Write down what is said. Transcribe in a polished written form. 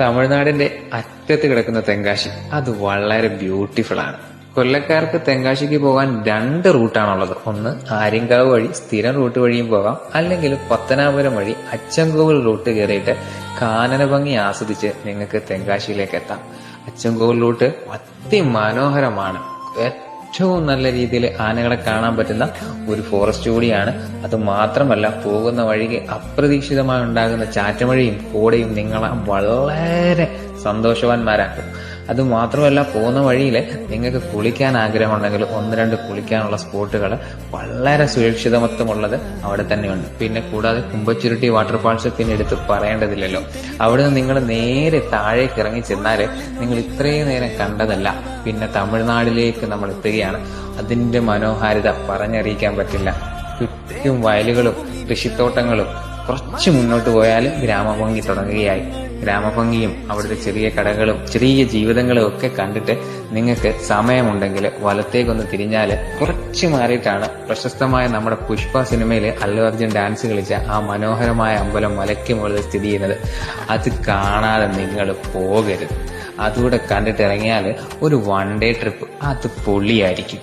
തമിഴ്നാടിന്റെ അറ്റത്ത് കിടക്കുന്ന തെങ്കാശി അത് വളരെ ബ്യൂട്ടിഫുൾ ആണ്. കൊല്ലക്കാർക്ക് തെങ്കാശിക്ക് പോകാൻ 2 റൂട്ടാണുള്ളത്. ഒന്ന് ആര്യങ്കാവ് വഴി സ്ഥിരം റൂട്ട് വഴിയും പോകാം, അല്ലെങ്കിൽ പത്തനാപുരം വഴി അച്ചൻകോവിൽ റൂട്ട് കയറിയിട്ട് കാനന ഭംഗി ആസ്വദിച്ച് നിങ്ങൾക്ക് തെങ്കാശിയിലേക്ക് എത്താം. അച്ചൻകോവിൽ റൂട്ട് അതിമനോഹരമാണ്. ഏറ്റവും നല്ല രീതിയിൽ ആനകളെ കാണാൻ പറ്റുന്ന ഒരു ഫോറസ്റ്റ് കൂടിയാണ്. അത് മാത്രമല്ല, പോകുന്ന വഴിക്ക് അപ്രതീക്ഷിതമായി ഉണ്ടാകുന്ന ചാറ്റമഴയും കോടയും നിങ്ങളെ വളരെ സന്തോഷവാന്മാരാക്കും. അത് മാത്രമല്ല, പോകുന്ന വഴിയിൽ നിങ്ങൾക്ക് കുളിക്കാൻ ആഗ്രഹമുണ്ടെങ്കിൽ 1-2 കുളിക്കാനുള്ള സ്പോട്ടുകൾ വളരെ സുരക്ഷിതത്വമുള്ളത് അവിടെ തന്നെയുണ്ട്. പിന്നെ കൂടാതെ കുമ്പച്ചുരുട്ടി വാട്ടർഫാൾസ് പിന്നെ എടുത്ത് പറയേണ്ടതില്ലല്ലോ. അവിടെ നിന്ന് നിങ്ങൾ നേരെ താഴേക്ക് ഇറങ്ങി ചെന്നാൽ നിങ്ങൾ ഇത്രയും നേരം കണ്ടതല്ല, പിന്നെ തമിഴ്നാട്ടിലേക്ക് നമ്മൾ എത്തുകയാണ്. അതിന്റെ മനോഹാരിത പറഞ്ഞറിയിക്കാൻ പറ്റില്ല. ചുറ്റും വയലുകളും കൃഷിത്തോട്ടങ്ങളും, കുറച്ച് മുന്നോട്ട് പോയാൽ ഗ്രാമഭംഗി തുടങ്ങുകയായി. ഗ്രാമഭംഗിയും അവിടുത്തെ ചെറിയ കടകളും ചെറിയ ജീവിതങ്ങളും ഒക്കെ കണ്ടിട്ട് നിങ്ങൾക്ക് സമയമുണ്ടെങ്കിൽ വലത്തേക്കൊന്ന് തിരിഞ്ഞാൽ കുറച്ച് മാറിയിട്ടാണ് പ്രശസ്തമായ നമ്മുടെ പുഷ്പ സിനിമയിൽ അല്ലു അർജുൻ ഡാൻസ് കളിച്ച ആ മനോഹരമായ അമ്പലം മലയ്ക്ക് മുകളിൽ സ്ഥിതി ചെയ്യുന്നത്. അത് കാണാതെ നിങ്ങൾ പോകരുത്. അതുകൂടെ കണ്ടിട്ട് ഇറങ്ങിയാൽ ഒരു 1 ഡേ ട്രിപ്പ് അത് പൊളിയായിരിക്കും.